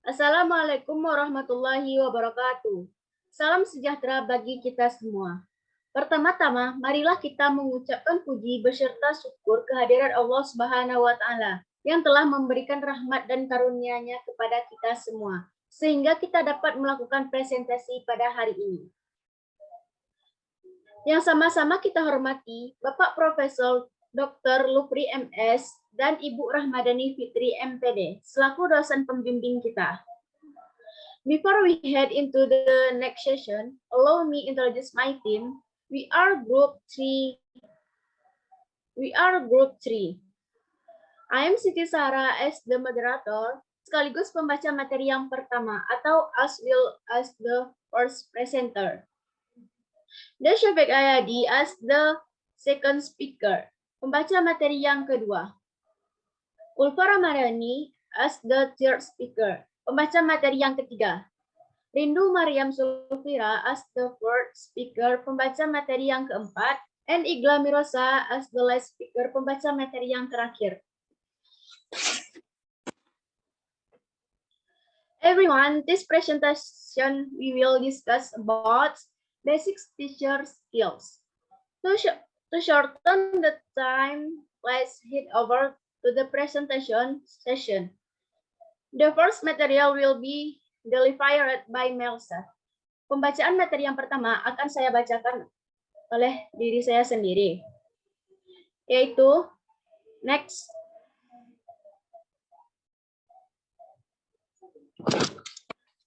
Assalamualaikum warahmatullahi wabarakatuh. Salam sejahtera bagi kita semua. Pertama-tama, marilah kita mengucapkan puji beserta syukur kehadiran Allah Subhanahu wa taala yang telah memberikan rahmat dan karunia-Nya kepada kita semua sehingga kita dapat melakukan presentasi pada hari ini. Yang sama-sama kita hormati Bapak Profesor Dr. Lufri MS dan Ibu Rahmadani Fitri MPD selaku dosen pembimbing kita. Before we head into the next session, allow me introduce my team. We are group 3. I am Siti Sarah as the moderator, sekaligus pembaca materi yang pertama atau as well as the first presenter. Dan Syafiq Ayadi as the second speaker, pembaca materi yang kedua. Ulfa Ramadhani as the third speaker, pembaca materi yang ketiga. Rindu Mariam Sulfira as the fourth speaker, pembaca materi yang keempat. And Igla Mirosa as the last speaker, pembaca materi yang terakhir. Everyone, this presentation we will discuss about basic teacher skills. To shorten the time, let's head over to the presentation session. The first material will be delivered by Melsa. Pembacaan materi yang pertama akan saya bacakan oleh diri saya sendiri, yaitu next.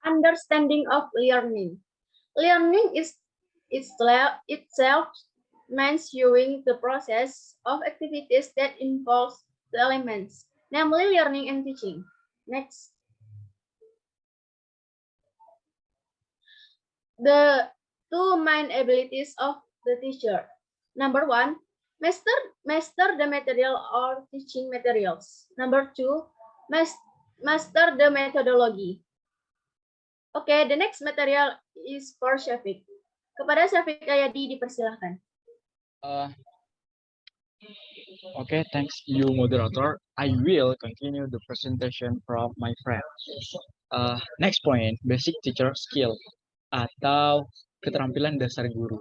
Understanding of learning. Learning is itself means viewing the process of activities that involves the elements, namely learning and teaching. Next. The two main abilities of the teacher. Number one, master the material or teaching materials. Number two, master the methodology. Okay, the next material is for Syafiq. Kepada Syafiq Ayadi dipersilahkan. Okay, thanks you moderator. I will continue the presentation from my friend. Next point, basic teacher skill atau keterampilan dasar guru.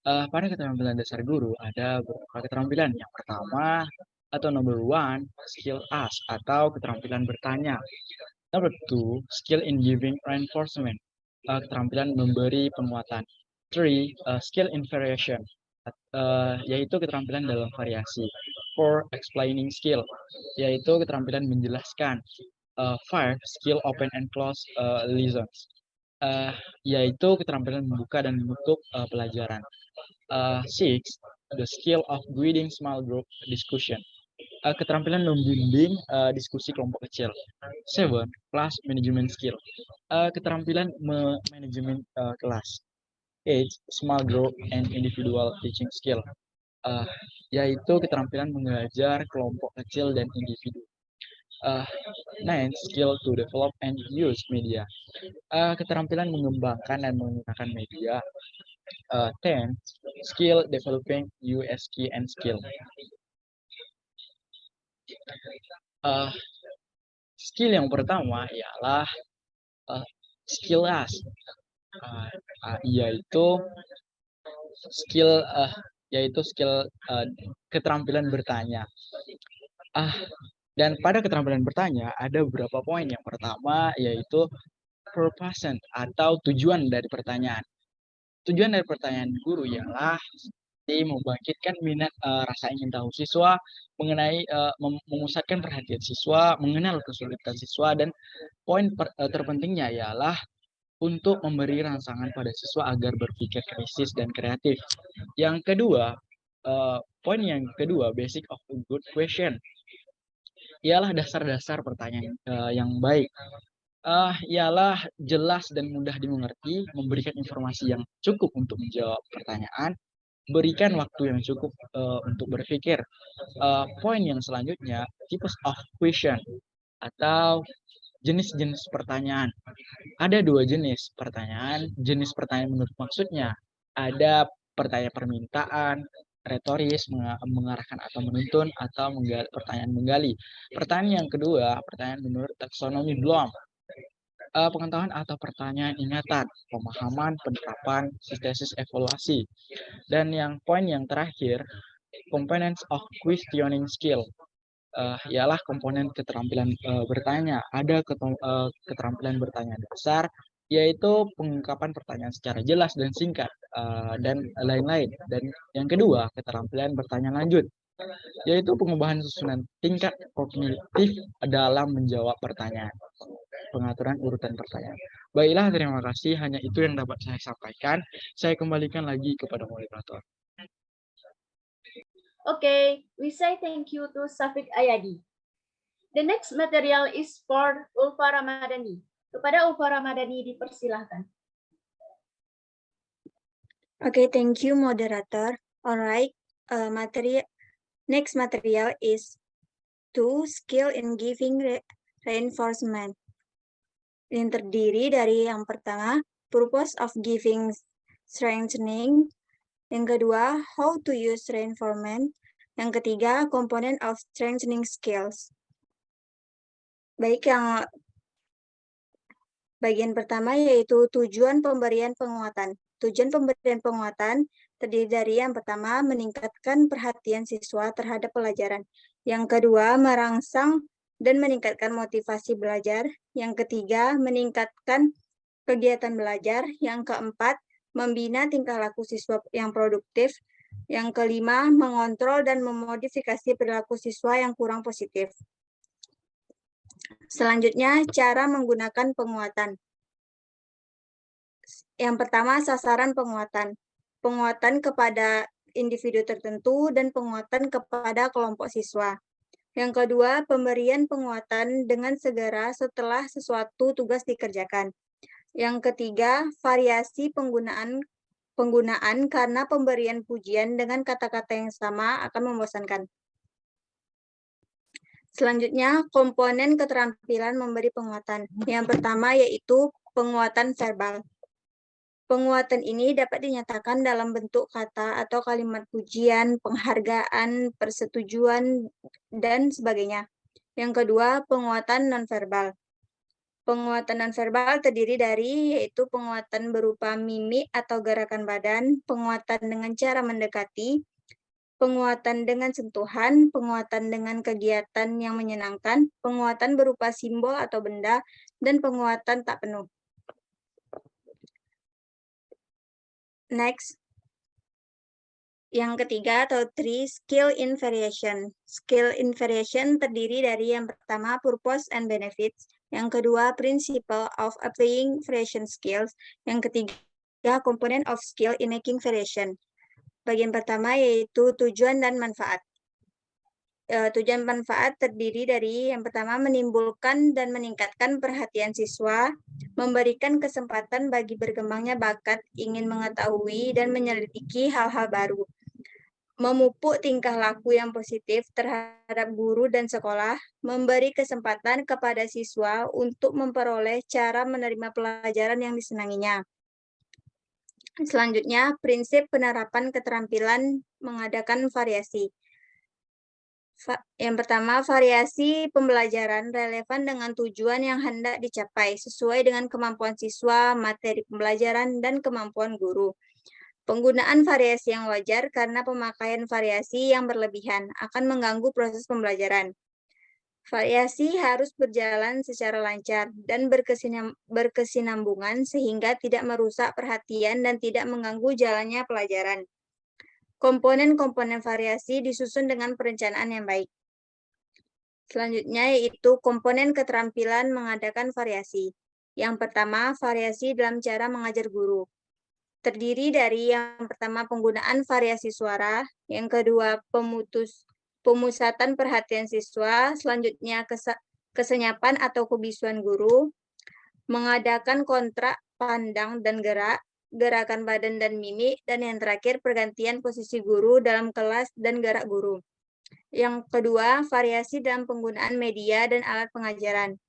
Pada keterampilan dasar guru ada beberapa keterampilan. Yang pertama atau number one, skill ask atau keterampilan bertanya. Number two, skill in giving reinforcement, keterampilan memberi penguatan. Three, skill in variation, yaitu keterampilan dalam variasi. Four, explaining skill, yaitu keterampilan menjelaskan. Five, skill open and close lessons, yaitu keterampilan membuka dan menutup pelajaran. Six, the skill of guiding small group discussion, keterampilan membimbing diskusi kelompok kecil. Seven, class management skill, keterampilan manajemen kelas. Eight, small group and individual teaching skill, yaitu keterampilan mengajar kelompok kecil dan individu. Nine, skill to develop and use media, keterampilan mengembangkan dan menggunakan media. 10, skill developing USK and skill. Skill yang pertama ialah skill ask, yaitu skill keterampilan bertanya. Dan pada keterampilan bertanya ada beberapa poin. Yang pertama yaitu purpose atau tujuan dari pertanyaan. Tujuan dari pertanyaan guru ialah membangkitkan minat rasa ingin tahu siswa mengenai memusatkan perhatian siswa, mengenal kesulitan siswa, dan poin terpentingnya ialah untuk memberi rangsangan pada siswa agar berpikir kritis dan kreatif. Yang kedua, poin yang kedua, basic of a good question, ialah dasar-dasar pertanyaan yang baik. Ialah jelas dan mudah dimengerti, memberikan informasi yang cukup untuk menjawab pertanyaan, berikan waktu yang cukup untuk berpikir. Poin yang selanjutnya, types of question atau jenis-jenis pertanyaan. Ada dua jenis pertanyaan. Jenis pertanyaan menurut maksudnya ada pertanyaan permintaan, retoris, mengarahkan atau menuntun, atau pertanyaan menggali. Pertanyaan yang kedua, pertanyaan menurut taksonomi Bloom. pengetahuan atau pertanyaan ingatan, pemahaman, penerapan, sintesis evaluasi. Dan yang poin yang terakhir, components of questioning skill. Ialah komponen keterampilan bertanya. Ada keterampilan bertanya dasar, yaitu pengungkapan pertanyaan secara jelas dan singkat, dan lain-lain. Dan yang kedua, keterampilan bertanya lanjut, yaitu pengubahan susunan tingkat kognitif dalam menjawab pertanyaan. Pengaturan urutan pertanyaan. Baiklah, terima kasih. Hanya itu yang dapat saya sampaikan. Saya kembalikan lagi kepada moderator. Okay, we say thank you to Syafiq Ayadi. The next material is for Ulfa Ramadhani. Kepada Ulfa Ramadhani dipersilahkan. Okay, thank you, moderator. Alright, next material is 2 skill in giving reinforcement. Yang terdiri dari yang pertama, purpose of giving strengthening. Yang kedua, how to use reinforcement. Yang ketiga, component of strengthening skills. Baik, yang bagian pertama yaitu tujuan pemberian penguatan. Tujuan pemberian penguatan terdiri dari yang pertama, meningkatkan perhatian siswa terhadap pelajaran. Yang kedua, merangsang dan meningkatkan motivasi belajar. Yang ketiga, meningkatkan kegiatan belajar. Yang keempat, membina tingkah laku siswa yang produktif. Yang kelima, mengontrol dan memodifikasi perilaku siswa yang kurang positif. Selanjutnya, cara menggunakan penguatan. Yang pertama, sasaran penguatan. Penguatan kepada individu tertentu dan penguatan kepada kelompok siswa. Yang kedua, pemberian penguatan dengan segera setelah sesuatu tugas dikerjakan. Yang ketiga, variasi penggunaan karena pemberian pujian dengan kata-kata yang sama akan membosankan. Selanjutnya, komponen keterampilan memberi penguatan. Yang pertama yaitu penguatan verbal. Penguatan ini dapat dinyatakan dalam bentuk kata atau kalimat pujian, penghargaan, persetujuan, dan sebagainya. Yang kedua, penguatan nonverbal. Penguatan nonverbal terdiri dari yaitu penguatan berupa mimik atau gerakan badan, penguatan dengan cara mendekati, penguatan dengan sentuhan, penguatan dengan kegiatan yang menyenangkan, penguatan berupa simbol atau benda, dan penguatan tak penuh. Next. Yang ketiga atau 3, skill in variation. Skill in variation terdiri dari yang pertama, purpose and benefits. Yang kedua, principle of applying variation skills. Yang ketiga, component of skill in making variation. Bagian pertama yaitu tujuan dan manfaat. Tujuan manfaat terdiri dari yang pertama, menimbulkan dan meningkatkan perhatian siswa, memberikan kesempatan bagi berkembangnya bakat, ingin mengetahui dan menyelidiki hal-hal baru, memupuk tingkah laku yang positif terhadap guru dan sekolah, memberi kesempatan kepada siswa untuk memperoleh cara menerima pelajaran yang disenanginya. Selanjutnya, prinsip penerapan keterampilan mengadakan variasi. Yang pertama, variasi pembelajaran relevan dengan tujuan yang hendak dicapai sesuai dengan kemampuan siswa, materi pembelajaran, dan kemampuan guru. Penggunaan variasi yang wajar karena pemakaian variasi yang berlebihan akan mengganggu proses pembelajaran. Variasi harus berjalan secara lancar dan berkesinambungan sehingga tidak merusak perhatian dan tidak mengganggu jalannya pelajaran. Komponen-komponen variasi disusun dengan perencanaan yang baik. Selanjutnya yaitu komponen keterampilan mengadakan variasi. Yang pertama, variasi dalam cara mengajar guru. Terdiri dari yang pertama, penggunaan variasi suara, yang kedua, pemusatan perhatian siswa, selanjutnya kesenyapan atau kebisuan guru, mengadakan kontrak pandang dan gerak, gerakan badan dan mimik, dan yang terakhir, pergantian posisi guru dalam kelas dan gerak guru. Yang kedua, variasi dalam penggunaan media dan alat pengajaran.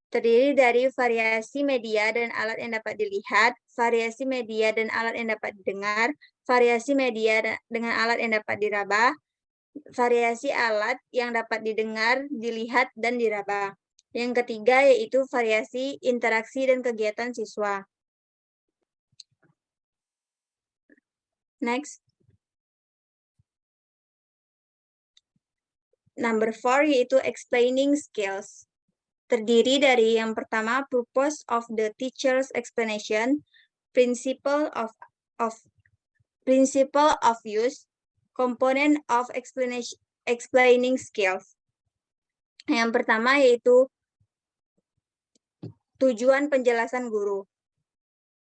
Terdiri dari variasi media dan alat yang dapat dilihat, variasi media dan alat yang dapat didengar, variasi media dengan alat yang dapat diraba, variasi alat yang dapat didengar, dilihat, dan diraba. Yang ketiga yaitu variasi, interaksi, dan kegiatan siswa. Next. Number 4 yaitu explaining skills. Terdiri dari yang pertama, purpose of the teacher's explanation, principle of use, component of explaining skills. Yang pertama yaitu tujuan penjelasan guru.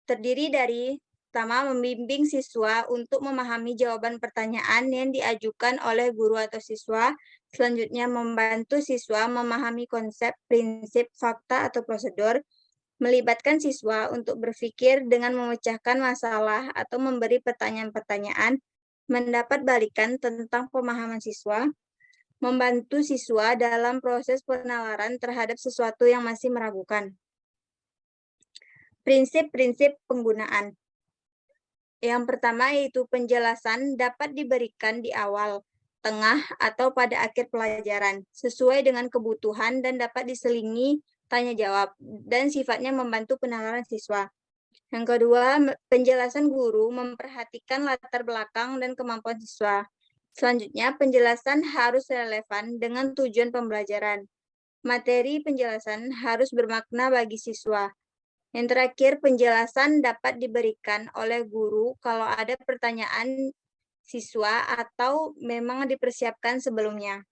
Terdiri dari pertama, membimbing siswa untuk memahami jawaban pertanyaan yang diajukan oleh guru atau siswa. Selanjutnya, membantu siswa memahami konsep, prinsip, fakta, atau prosedur. Melibatkan siswa untuk berpikir dengan memecahkan masalah atau memberi pertanyaan-pertanyaan. Mendapat balikan tentang pemahaman siswa. Membantu siswa dalam proses penalaran terhadap sesuatu yang masih meragukan. Prinsip-prinsip penggunaan. Yang pertama yaitu penjelasan dapat diberikan di awal, tengah, atau pada akhir pelajaran, sesuai dengan kebutuhan dan dapat diselingi tanya jawab, dan sifatnya membantu penalaran siswa. Yang kedua, penjelasan guru memperhatikan latar belakang dan kemampuan siswa. Selanjutnya, penjelasan harus relevan dengan tujuan pembelajaran. Materi penjelasan harus bermakna bagi siswa. Yang terakhir, penjelasan dapat diberikan oleh guru kalau ada pertanyaan siswa atau memang dipersiapkan sebelumnya.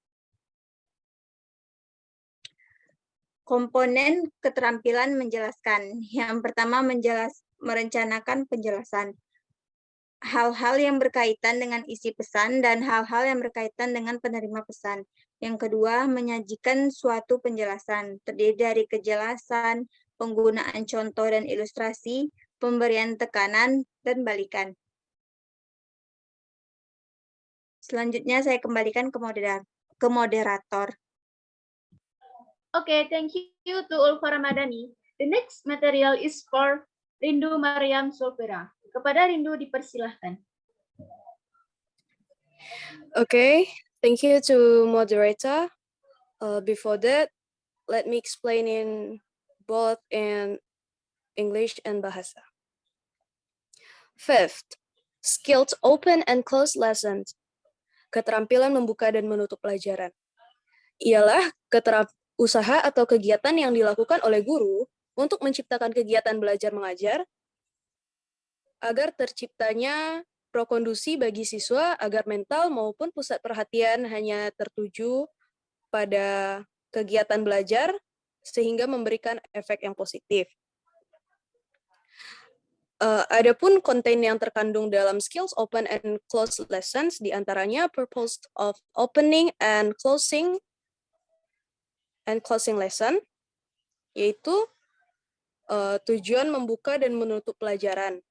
Komponen keterampilan menjelaskan. Yang pertama, merencanakan penjelasan. Hal-hal yang berkaitan dengan isi pesan dan hal-hal yang berkaitan dengan penerima pesan. Yang kedua, menyajikan suatu penjelasan. Terdiri dari kejelasan, penggunaan contoh dan ilustrasi, pemberian tekanan, dan balikan. Selanjutnya saya kembalikan ke moderator. Okay, thank you to Ulfa Ramadhani. The next material is for Rindu Mariam Solvera. Kepada Rindu dipersilahkan. Okay, thank you to moderator. Before that, let me explain in both in English and Bahasa. Fifth, skilled open and close lessons. Keterampilan membuka dan menutup pelajaran. Ialah usaha atau kegiatan yang dilakukan oleh guru untuk menciptakan kegiatan belajar mengajar agar terciptanya prokondusi bagi siswa agar mental maupun pusat perhatian hanya tertuju pada kegiatan belajar sehingga memberikan efek yang positif. Adapun konten yang terkandung dalam skills open and close lessons diantaranya purpose of opening and closing lesson, yaitu tujuan membuka dan menutup pelajaran.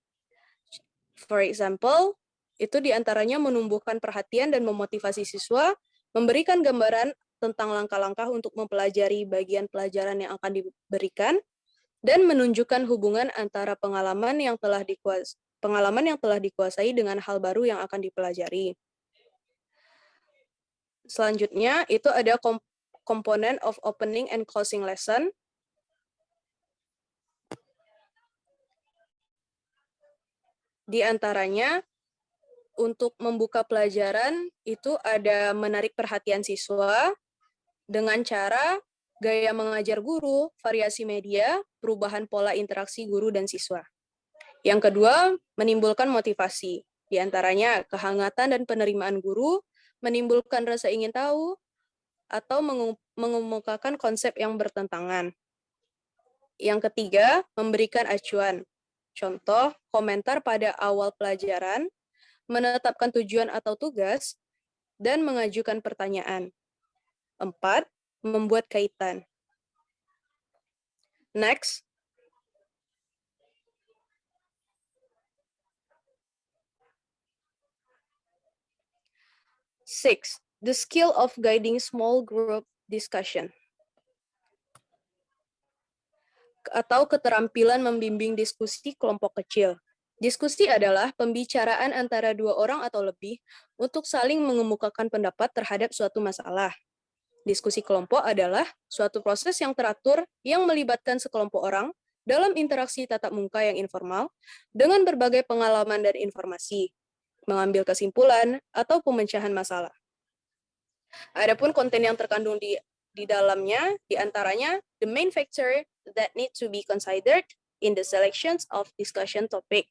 For example, itu diantaranya menumbuhkan perhatian dan memotivasi siswa, memberikan gambaran tentang langkah-langkah untuk mempelajari bagian pelajaran yang akan diberikan, dan menunjukkan hubungan antara pengalaman yang telah dikuasai dengan hal baru yang akan dipelajari. Selanjutnya, itu ada komponen of opening and closing lesson. Di antaranya, untuk membuka pelajaran, itu ada menarik perhatian siswa dengan cara gaya mengajar guru, variasi media, perubahan pola interaksi guru dan siswa. Yang kedua, menimbulkan motivasi. Di antaranya, kehangatan dan penerimaan guru, menimbulkan rasa ingin tahu, atau mengemukakan konsep yang bertentangan. Yang ketiga, memberikan acuan. Contoh, komentar pada awal pelajaran, menetapkan tujuan atau tugas, dan mengajukan pertanyaan. 4. Membuat kaitan. Next. Six, the skill of guiding small group discussion. Atau keterampilan membimbing diskusi kelompok kecil. Diskusi adalah pembicaraan antara 2 orang atau lebih untuk saling mengemukakan pendapat terhadap suatu masalah. Diskusi kelompok adalah suatu proses yang teratur yang melibatkan sekelompok orang dalam interaksi tatap muka yang informal dengan berbagai pengalaman dan informasi, mengambil kesimpulan atau pemecahan masalah. Adapun konten yang terkandung di dalamnya, diantaranya the main factor that need to be considered in the selections of discussion topic,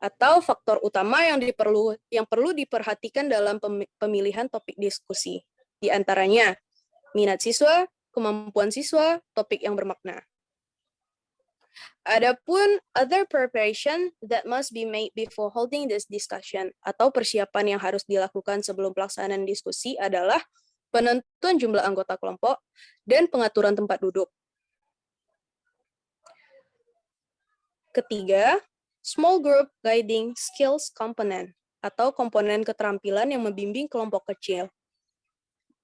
atau faktor utama yang perlu diperhatikan dalam pemilihan topik diskusi. Di antaranya minat siswa, kemampuan siswa, topik yang bermakna. Adapun other preparation that must be made before holding this discussion, atau persiapan yang harus dilakukan sebelum pelaksanaan diskusi adalah penentuan jumlah anggota kelompok dan pengaturan tempat duduk. Ketiga, small group guiding skills component, atau komponen keterampilan yang membimbing kelompok kecil.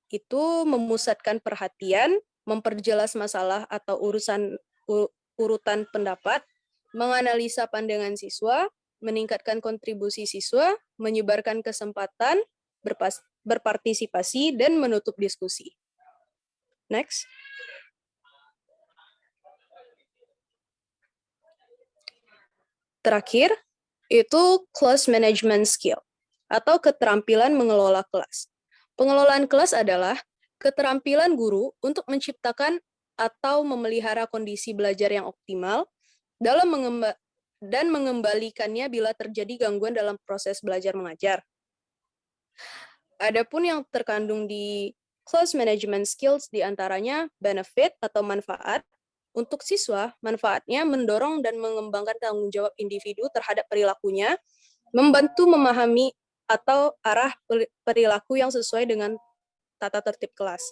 Itu memusatkan perhatian, memperjelas masalah atau urutan pendapat, menganalisa pandangan siswa, meningkatkan kontribusi siswa, menyebarkan kesempatan, berpartisipasi, dan menutup diskusi. Next. Terakhir, itu class management skill, atau keterampilan mengelola kelas. Pengelolaan kelas adalah keterampilan guru untuk menciptakan atau memelihara kondisi belajar yang optimal dalam dan mengembalikannya bila terjadi gangguan dalam proses belajar mengajar. Adapun yang terkandung di class management skills diantaranya benefit atau manfaat. Untuk siswa, manfaatnya mendorong dan mengembangkan tanggung jawab individu terhadap perilakunya, membantu memahami atau arah perilaku yang sesuai dengan tata tertib kelas.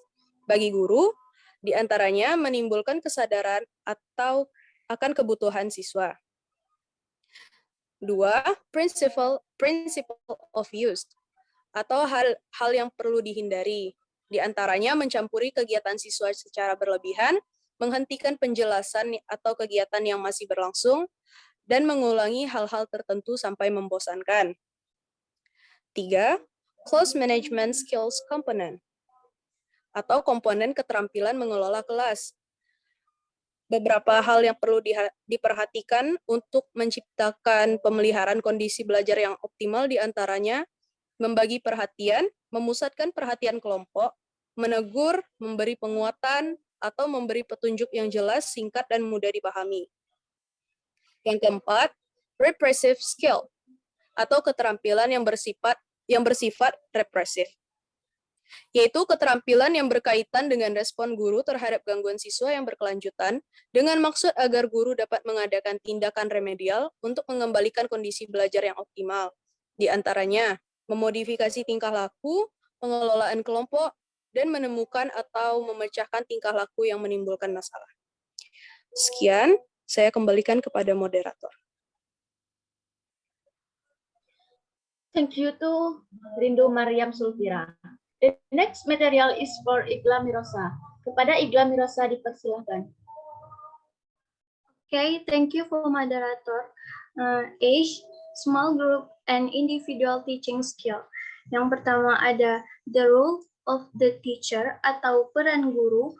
Bagi guru, diantaranya menimbulkan kesadaran atau akan kebutuhan siswa. 2. Principle of use, atau hal yang perlu dihindari. Diantaranya mencampuri kegiatan siswa secara berlebihan, menghentikan penjelasan atau kegiatan yang masih berlangsung, dan mengulangi hal-hal tertentu sampai membosankan. 3. Close management skills component, atau komponen keterampilan mengelola kelas. Beberapa hal yang perlu diperhatikan untuk menciptakan pemeliharaan kondisi belajar yang optimal diantaranya membagi perhatian, memusatkan perhatian kelompok, menegur, memberi penguatan, atau memberi petunjuk yang jelas, singkat, dan mudah dipahami. Yang keempat, repressive skill, atau keterampilan yang bersifat represif, yaitu keterampilan yang berkaitan dengan respon guru terhadap gangguan siswa yang berkelanjutan dengan maksud agar guru dapat mengadakan tindakan remedial untuk mengembalikan kondisi belajar yang optimal. Di antaranya, memodifikasi tingkah laku, pengelolaan kelompok, dan menemukan atau memecahkan tingkah laku yang menimbulkan masalah. Sekian, saya kembalikan kepada moderator. Thank you to Rindu Mariam Sulfira. The next material is for Igla Mirosa. Kepada Igla Mirosa dipersilakan. Okay, thank you for moderator. Age, small group, and individual teaching skill. Yang pertama ada the role of the teacher atau peran guru.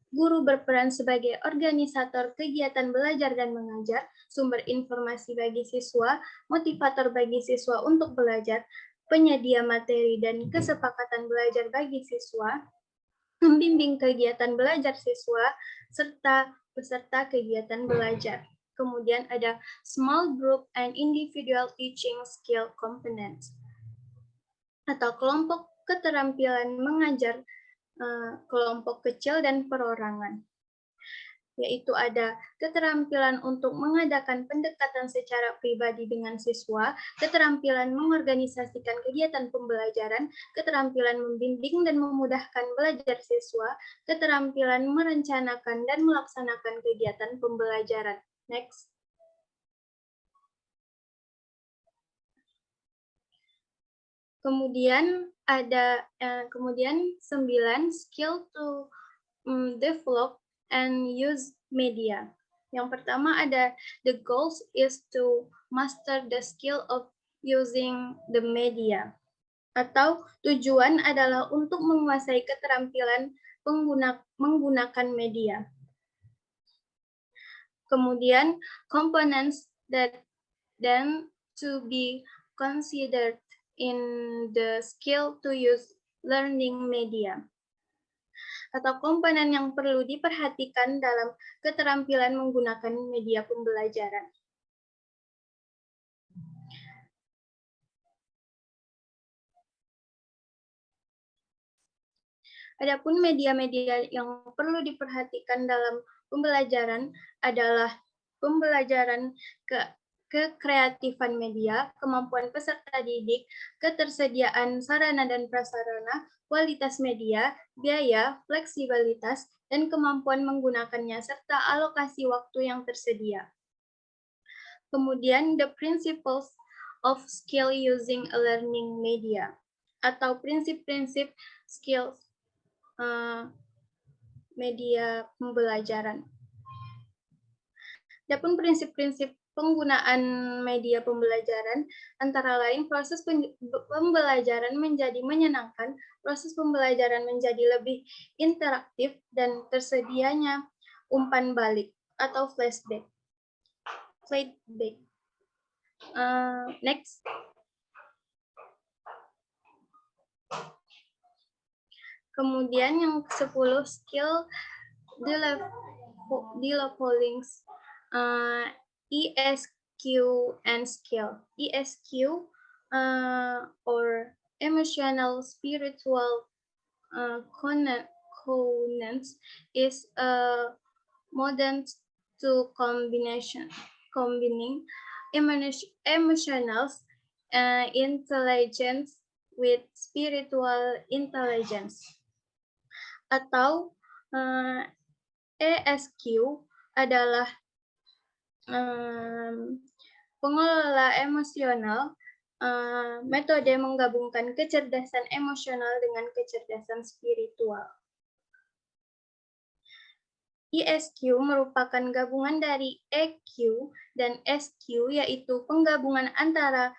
Guru berperan sebagai organisator kegiatan belajar dan mengajar, sumber informasi bagi siswa, motivator bagi siswa untuk belajar, penyedia materi dan kesepakatan belajar bagi siswa, membimbing kegiatan belajar siswa, serta peserta kegiatan belajar. Kemudian ada small group and individual teaching skill components, atau kelompok keterampilan mengajar, kelompok kecil dan perorangan, yaitu ada keterampilan untuk mengadakan pendekatan secara pribadi dengan siswa, keterampilan mengorganisasikan kegiatan pembelajaran, keterampilan membimbing dan memudahkan belajar siswa, keterampilan merencanakan dan melaksanakan kegiatan pembelajaran. Next. Kemudian ada 9 skill to develop and use media. Yang pertama ada the goals is to master the skill of using the media. atau tujuan adalah untuk menguasai keterampilan menggunakan media. Kemudian, components that then to be considered in the skill to use learning media, atau komponen yang perlu diperhatikan dalam keterampilan menggunakan media pembelajaran. Adapun media-media yang perlu diperhatikan dalam pembelajaran adalah pembelajaran kekreatifan media, kemampuan peserta didik, ketersediaan sarana dan prasarana, kualitas media, biaya, fleksibilitas, dan kemampuan menggunakannya, serta alokasi waktu yang tersedia. Kemudian, the principles of skill using a learning media, atau prinsip-prinsip skill media pembelajaran. Adapun prinsip-prinsip penggunaan media pembelajaran antara lain proses pembelajaran menjadi menyenangkan, proses pembelajaran menjadi lebih interaktif, dan tersedianya umpan balik atau flashback. Next. Kemudian yang 10 skill developing ESQ and skill. ESQ or emotional spiritual components is a modern to combining emotional intelligence with spiritual intelligence. Atau ESQ adalah pengelola emosional, metode menggabungkan kecerdasan emosional dengan kecerdasan spiritual. ESQ merupakan gabungan dari EQ dan SQ, yaitu penggabungan antara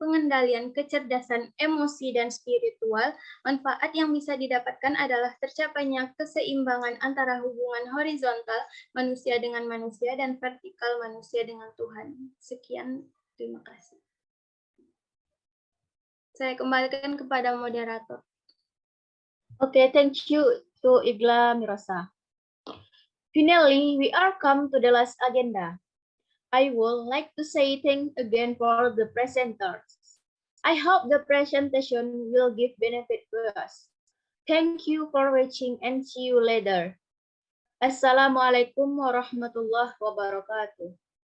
pengendalian kecerdasan emosi dan spiritual. Manfaat yang bisa didapatkan adalah tercapainya keseimbangan antara hubungan horizontal manusia dengan manusia dan vertikal manusia dengan Tuhan. Sekian, terima kasih. Saya kembalikan kepada moderator. Okay, thank you to Igla Mirosa. Finally, we are come to the last agenda. I would like to say thanks again for the presenters. I hope the presentation will give benefit to us. Thank you for watching and see you later. Assalamualaikum warahmatullahi wabarakatuh.